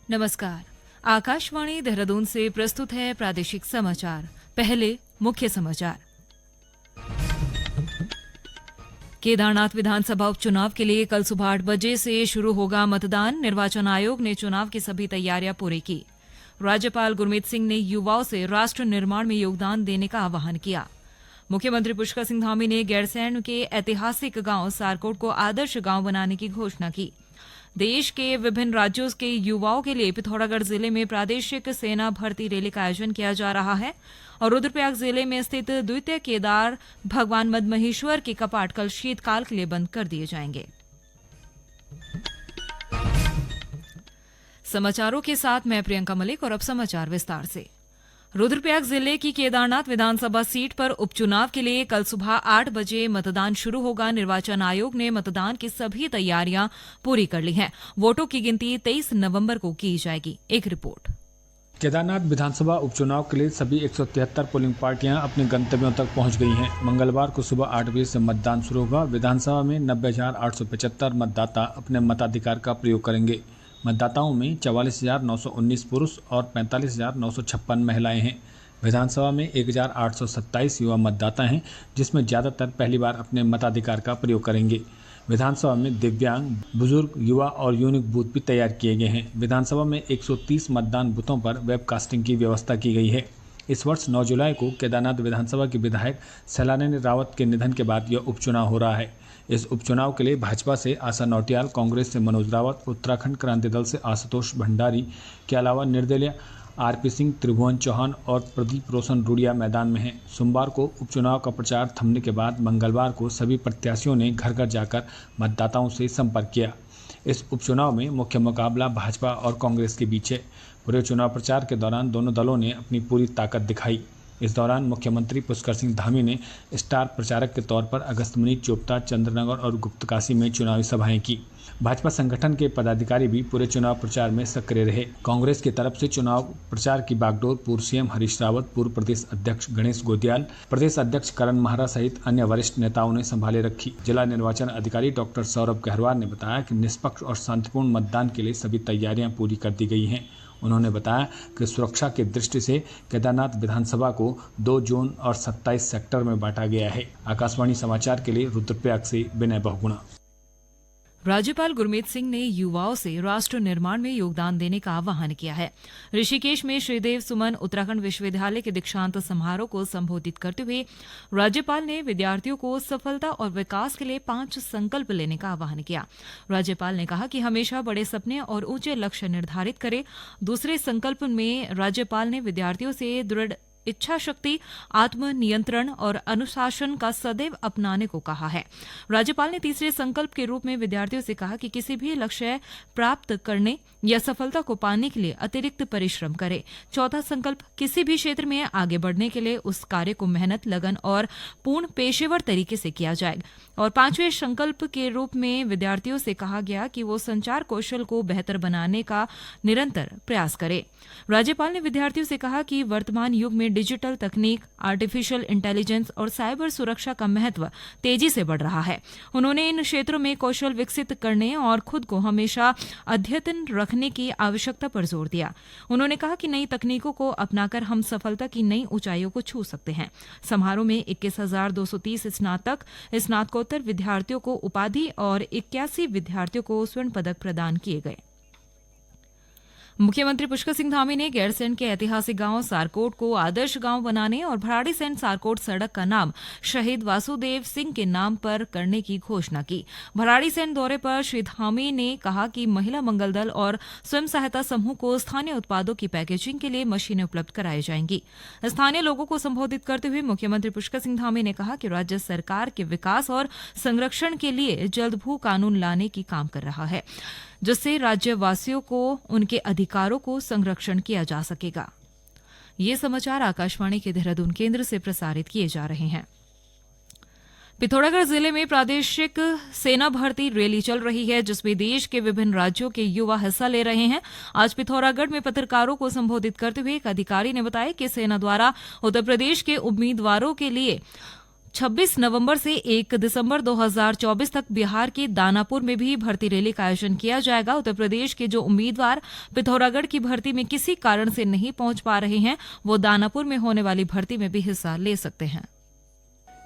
नमस्कार। आकाशवाणी देहरादून से प्रस्तुत है प्रादेशिक समाचार। पहले मुख्य समाचार। केदारनाथ विधानसभा उपचुनाव के लिए कल सुबह 8 बजे से शुरू होगा मतदान। निर्वाचन आयोग ने चुनाव की सभी तैयारियां पूरी की। राज्यपाल गुरमीत सिंह ने युवाओं से राष्ट्र निर्माण में योगदान देने का आह्वान किया। मुख्यमंत्री पुष्कर सिंह धामी ने गैरसैंण के ऐतिहासिक गांव सारकोट को आदर्श गांव बनाने की घोषणा की। देश के विभिन्न राज्यों के युवाओं के लिए पिथौरागढ़ जिले में प्रादेशिक सेना भर्ती रैली का आयोजन किया जा रहा है और रुद्रप्रयाग जिले में स्थित द्वितीय केदार भगवान मद्महेश्वर के कपाट कल शीतकाल के लिए बंद कर दिए जाएंगे। समाचारों के साथ मैं प्रियंका मलिक और अब समाचार विस्तार से। रुद्रप्रयाग जिले की केदारनाथ विधानसभा सीट पर उपचुनाव के लिए कल सुबह 8 बजे मतदान शुरू होगा। निर्वाचन आयोग ने मतदान की सभी तैयारियां पूरी कर ली हैं। वोटों की गिनती 23 नवंबर को की जाएगी। एक रिपोर्ट। केदारनाथ विधानसभा उपचुनाव के लिए सभी 173 पोलिंग पार्टियां अपने गंतव्यों तक पहुंच गई हैं। मंगलवार को सुबह 8 बजे से मतदान शुरू होगा। विधानसभा में 90,875 मतदाता अपने मताधिकार का प्रयोग करेंगे। मतदाताओं में 44,919 पुरुष और 45,956 महिलाएं हैं। विधानसभा में 1,827 युवा मतदाता हैं, जिसमें ज़्यादातर पहली बार अपने मताधिकार का प्रयोग करेंगे। विधानसभा में दिव्यांग, बुजुर्ग, युवा और यूनिक बूथ भी तैयार किए गए हैं। विधानसभा में 130 मतदान बूथों पर वेबकास्टिंग की व्यवस्था की गई है। इस वर्ष 9 जुलाई को केदारनाथ विधानसभा के विधायक सैलानी रावत के निधन के बाद यह उपचुनाव हो रहा है। इस उपचुनाव के लिए भाजपा से आशा नौटियाल, कांग्रेस से मनोज रावत, उत्तराखंड क्रांति दल से आशुतोष भंडारी के अलावा निर्दलीय आरपी सिंह, त्रिभुवन चौहान और प्रदीप रोशन रूडिया मैदान में हैं। सोमवार को उपचुनाव का प्रचार थमने के बाद मंगलवार को सभी प्रत्याशियों ने घर घर जाकर मतदाताओं से संपर्क किया। इस उपचुनाव में मुख्य मुकाबला भाजपा और कांग्रेस के बीच है। पूरे चुनाव प्रचार के दौरान दोनों दलों ने अपनी पूरी ताकत दिखाई। इस दौरान मुख्यमंत्री पुष्कर सिंह धामी ने स्टार प्रचारक के तौर पर अगस्त्यमुनि, चोपता, चंद्रनगर और गुप्तकाशी में चुनावी सभाएं की। भाजपा संगठन के पदाधिकारी भी पूरे चुनाव प्रचार में सक्रिय रहे। कांग्रेस की तरफ से चुनाव प्रचार की बागडोर पूर्व सीएम हरीश रावत, पूर्व प्रदेश अध्यक्ष गणेश गोदियाल, प्रदेश अध्यक्ष करण महारा सहित अन्य वरिष्ठ नेताओं ने संभाले रखी। जिला निर्वाचन अधिकारी डॉक्टर सौरभ गहरवार ने बताया कि निष्पक्ष और शांतिपूर्ण मतदान के लिए सभी तैयारियां पूरी कर दी गई हैं। उन्होंने बताया कि सुरक्षा की दृष्टि से केदारनाथ विधानसभा को 2 जोन और 27 सेक्टर में बांटा गया है। आकाशवाणी समाचार के लिए रुद्रप्रयाग से विनय बहुगुणा। राज्यपाल गुरमीत सिंह ने युवाओं से राष्ट्र निर्माण में योगदान देने का आह्वान किया है। ऋषिकेश में श्रीदेव सुमन उत्तराखंड विश्वविद्यालय के दीक्षांत समारोह को संबोधित करते हुए राज्यपाल ने विद्यार्थियों को सफलता और विकास के लिए 5 संकल्प लेने का आह्वान किया। राज्यपाल ने कहा कि हमेशा बड़े सपने और ऊंचे लक्ष्य निर्धारित करें। दूसरे संकल्प में राज्यपाल ने विद्यार्थियों से दृढ़ इच्छा शक्ति, आत्मनियंत्रण और अनुशासन का सदैव अपनाने को कहा है। राज्यपाल ने तीसरे संकल्प के रूप में विद्यार्थियों से कहा कि किसी भी लक्ष्य प्राप्त करने या सफलता को पाने के लिए अतिरिक्त परिश्रम करें। चौथा संकल्प, किसी भी क्षेत्र में आगे बढ़ने के लिए उस कार्य को मेहनत, लगन और पूर्ण पेशेवर तरीके से किया जाए। और 5वें संकल्प के रूप में विद्यार्थियों से कहा गया कि वो संचार कौशल को बेहतर बनाने का निरंतर प्रयास करें। राज्यपाल ने विद्यार्थियों से कहा कि वर्तमान युग में डिजिटल तकनीक, आर्टिफिशियल इंटेलिजेंस और साइबर सुरक्षा का महत्व तेजी से बढ़ रहा है। उन्होंने इन क्षेत्रों में कौशल विकसित करने और खुद को हमेशा अद्यतन रखने की आवश्यकता पर जोर दिया। उन्होंने कहा कि नई तकनीकों को अपनाकर हम सफलता की नई ऊंचाइयों को छू सकते हैं। समारोह में 21,230 स्नातकोत्तर विद्यार्थियों को उपाधि और 81 विद्यार्थियों को स्वर्ण पदक प्रदान किए गए। मुख्यमंत्री पुष्कर सिंह धामी ने गैरसैंण के ऐतिहासिक गांव सारकोट को आदर्श गांव बनाने और भराड़ीसैंण सारकोट सड़क का नाम शहीद वासुदेव सिंह के नाम पर करने की घोषणा की। भराड़ीसैंण दौरे पर श्री धामी ने कहा कि महिला मंगल दल और स्वयं सहायता समूह को स्थानीय उत्पादों की पैकेजिंग के लिए मशीनें उपलब्ध कराई जाएंगी। स्थानीय लोगों को संबोधित करते हुए मुख्यमंत्री पुष्कर सिंह धामी ने कहा कि राज्य सरकार के विकास और संरक्षण के लिए जल्द भू कानून लाने की काम कर रहा है, जिससे राज्यवासियों को उनके अधिकारों को संरक्षण किया जा सकेगा। ये समाचार आकाशवाणी के देहरादून केंद्र से प्रसारित किए जा रहे हैं। पिथौरागढ़ जिले में प्रादेशिक सेना भर्ती रैली चल रही है, जिसमें देश के विभिन्न राज्यों के युवा हिस्सा ले रहे हैं। आज पिथौरागढ़ में पत्रकारों को संबोधित करते हुए एक अधिकारी ने बताया कि सेना द्वारा उत्तर प्रदेश के उम्मीदवारों के लिए 26 नवंबर से 1 दिसंबर 2024 तक बिहार के दानापुर में भी भर्ती रैली का आयोजन किया जाएगा। उत्तर प्रदेश के जो उम्मीदवार पिथौरागढ़ की भर्ती में किसी कारण से नहीं पहुंच पा रहे हैं, वो दानापुर में होने वाली भर्ती में भी हिस्सा ले सकते हैं।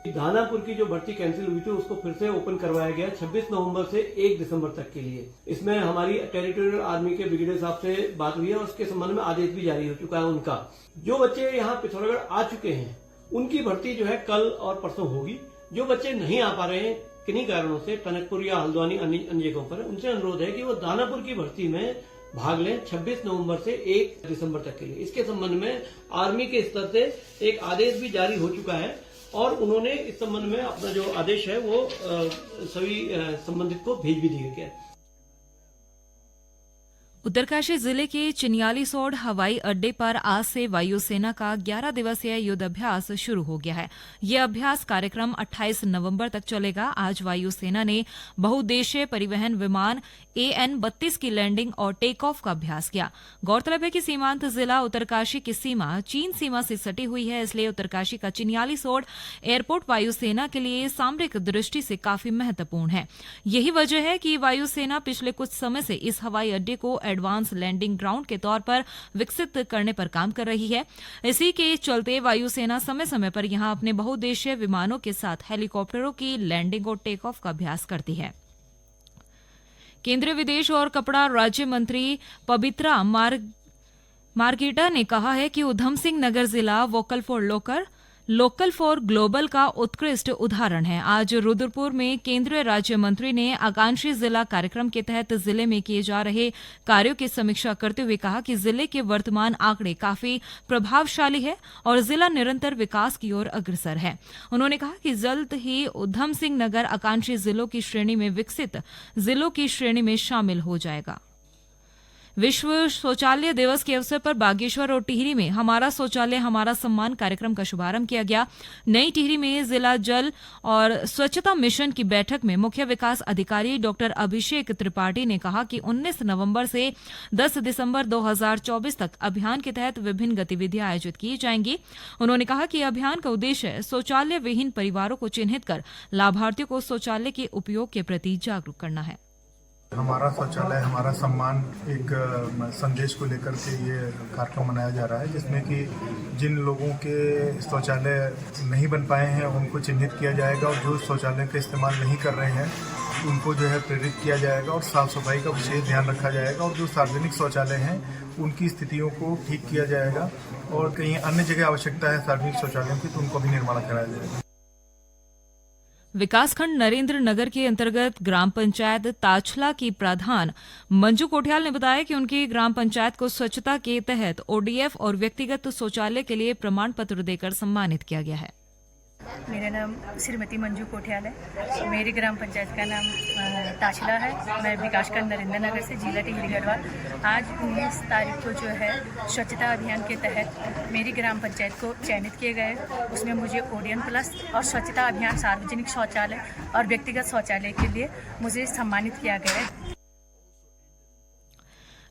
दानापुर की जो भर्ती कैंसिल हुई थी उसको फिर से ओपन करवाया गया 26 नवंबर से 1 दिसंबर तक के लिए। इसमें हमारी टेरिटोरियल आर्मी के ब्रिगेडियर साहब से बात हुई है और उसके संबंध में आदेश भी जारी हो चुका है उनका। जो बच्चे यहाँ पिथौरागढ़ आ चुके हैं उनकी भर्ती जो है कल और परसों होगी। जो बच्चे नहीं आ पा रहे हैं किन्हीं कारणों से, टनकपुर या हल्द्वानी अन्य जगहों पर, उनसे अनुरोध है कि वो दानापुर की भर्ती में भाग लें 26 नवंबर से 1 दिसंबर तक के लिए। इसके संबंध में आर्मी के स्तर से एक आदेश भी जारी हो चुका है और उन्होंने इस संबंध में अपना जो आदेश है वो सभी संबंधित को भेज भी दिया गया है। उत्तरकाशी जिले के चिन्यालीसोड़ हवाई अड्डे पर आज से वायुसेना का 11 दिवसीय युद्ध अभ्यास शुरू हो गया है। यह अभ्यास कार्यक्रम 28 नवंबर तक चलेगा। आज वायुसेना ने बहुउद्देशीय परिवहन विमान AN-32 की लैंडिंग और टेक ऑफ का अभ्यास किया। गौरतलब है कि सीमांत जिला उत्तरकाशी की सीमा चीन सीमा से सटी हुई है, इसलिए उत्तरकाशी का चिन्यालीसोड़ एयरपोर्ट वायुसेना के लिए सामरिक दृष्टि से काफी महत्वपूर्ण है। यही वजह है कि वायुसेना पिछले कुछ समय से इस हवाई अड्डे को एडवांस लैंडिंग ग्राउंड के तौर पर विकसित करने पर काम कर रही है। इसी के चलते वायुसेना समय समय पर यहां अपने बहुउद्देशीय विमानों के साथ हेलीकॉप्टरों की लैंडिंग और टेक ऑफ का अभ्यास करती है। केंद्रीय विदेश और कपड़ा राज्य मंत्री पवित्रा मार्केटा ने कहा है कि उधम सिंह नगर जिला लोकल फॉर ग्लोबल का उत्कृष्ट उदाहरण है। आज रुद्रपुर में केंद्रीय राज्य मंत्री ने आकांक्षी जिला कार्यक्रम के तहत जिले में किए जा रहे कार्यों की समीक्षा करते हुए कहा कि जिले के वर्तमान आंकड़े काफी प्रभावशाली है और जिला निरंतर विकास की ओर अग्रसर है। उन्होंने कहा कि जल्द ही उधम सिंह नगर आकांक्षी जिलों की श्रेणी में विकसित जिलों की श्रेणी में शामिल हो जाएगा। विश्व शौचालय दिवस के अवसर पर बागेश्वर और टिहरी में हमारा शौचालय हमारा सम्मान कार्यक्रम का शुभारंभ किया गया। नई टिहरी में जिला जल और स्वच्छता मिशन की बैठक में मुख्य विकास अधिकारी डॉक्टर अभिषेक त्रिपाठी ने कहा कि 19 नवंबर से 10 दिसंबर 2024 तक अभियान के तहत विभिन्न गतिविधियां आयोजित की जाएंगी। उन्होंने कहा कि अभियान का उद्देश्य शौचालय विहीन परिवारों को चिन्हित कर लाभार्थियों को शौचालय के उपयोग के प्रति जागरूक करना है। हमारा शौचालय हमारा सम्मान एक संदेश को लेकर के ये कार्यक्रम मनाया जा रहा है, जिसमें कि जिन लोगों के शौचालय नहीं बन पाए हैं उनको चिन्हित किया जाएगा और जो शौचालय का इस्तेमाल नहीं कर रहे हैं उनको जो है प्रेरित किया जाएगा और साफ सफाई का विशेष ध्यान रखा जाएगा और जो सार्वजनिक शौचालय हैं उनकी स्थितियों को ठीक किया जाएगा और कहीं अन्य जगह आवश्यकता है सार्वजनिक शौचालयों की तो उनको भी निर्माण कराया जाएगा। विकासखंड नरेंद्र नगर के अंतर्गत ग्राम पंचायत ताछला की प्रधान मंजू कोठियाल ने बताया कि उनकी ग्राम पंचायत को स्वच्छता के तहत ODF और व्यक्तिगत शौचालय के लिए प्रमाण पत्र देकर सम्मानित किया गया है। मेरा नाम श्रीमती मंजू कोठियाल है। मेरी ग्राम पंचायत का नाम ताछला है। मैं विकासखंड नरेंद्र नगर से जिला टिहरी गढ़वाल। आज 19 तारीख को जो है स्वच्छता अभियान के तहत मेरी ग्राम पंचायत को चयनित किए गए। उसमें मुझे ODN प्लस और स्वच्छता अभियान सार्वजनिक शौचालय और व्यक्तिगत शौचालय के लिए मुझे सम्मानित किया गया है।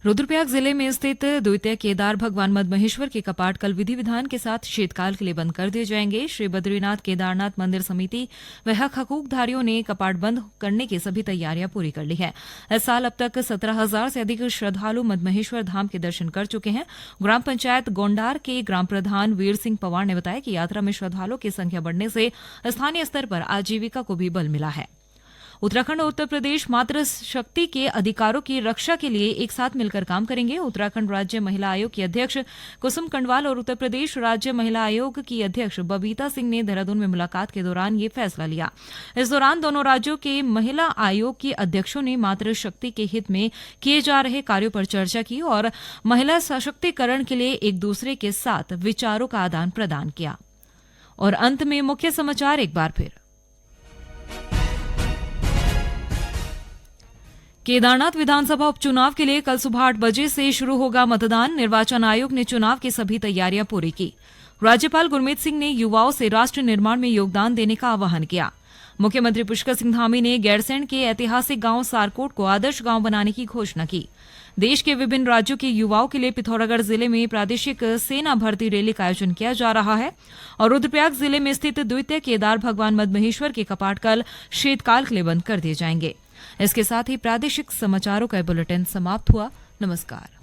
रुद्रप्रयाग जिले में स्थित द्वितीय केदार भगवान मद्महेश्वर के कपाट कल विधि विधान के साथ शीतकाल के लिए बंद कर दिए जाएंगे। श्री बद्रीनाथ केदारनाथ मंदिर समिति व हक हकूकधारियों ने कपाट बंद करने की सभी तैयारियां पूरी कर ली है। इस साल अब तक 17,000 से अधिक श्रद्धालु मद्महेश्वर धाम के दर्शन कर चुके हैं। ग्राम पंचायत गोंडार के ग्राम प्रधान वीर सिंह पवार ने बताया कि यात्रा में श्रद्धालुओं की संख्या बढ़ने से स्थानीय स्तर पर आजीविका को भी बल मिला है। उत्तराखंड और उत्तर प्रदेश मातृशक्ति के अधिकारों की रक्षा के लिए एक साथ मिलकर काम करेंगे। उत्तराखंड राज्य महिला आयोग की अध्यक्ष कुसुम कंडवाल और उत्तर प्रदेश राज्य महिला आयोग की अध्यक्ष बबीता सिंह ने देहरादून में मुलाकात के दौरान ये फैसला लिया। इस दौरान दोनों राज्यों के महिला आयोग के अध्यक्षों ने मातृशक्ति के हित में किए जा रहे कार्यों पर चर्चा की और महिला सशक्तिकरण के लिए एक दूसरे के साथ विचारों का आदान प्रदान किया। और अंत में मुख्य समाचार एक बार फिर। केदारनाथ विधानसभा उपचुनाव के लिए कल सुबह 8 बजे से शुरू होगा मतदान। निर्वाचन आयोग ने चुनाव की सभी तैयारियां पूरी की। राज्यपाल गुरमीत सिंह ने युवाओं से राष्ट्र निर्माण में योगदान देने का आह्वान किया। मुख्यमंत्री पुष्कर सिंह धामी ने गैरसैंण के ऐतिहासिक गांव सारकोट को आदर्श गांव बनाने की घोषणा की। देश के विभिन्न राज्यों के युवाओं के लिए पिथौरागढ़ जिले में प्रादेशिक सेना भर्ती रैली का आयोजन किया जा रहा है और रुद्रप्रयाग जिले में स्थित द्वितीय केदार भगवान मद्महेश्वर के कपाट कल शीतकाल के लिए बंद कर दिए जाएंगे। इसके साथ ही प्रादेशिक समाचारों का बुलेटिन समाप्त हुआ। नमस्कार।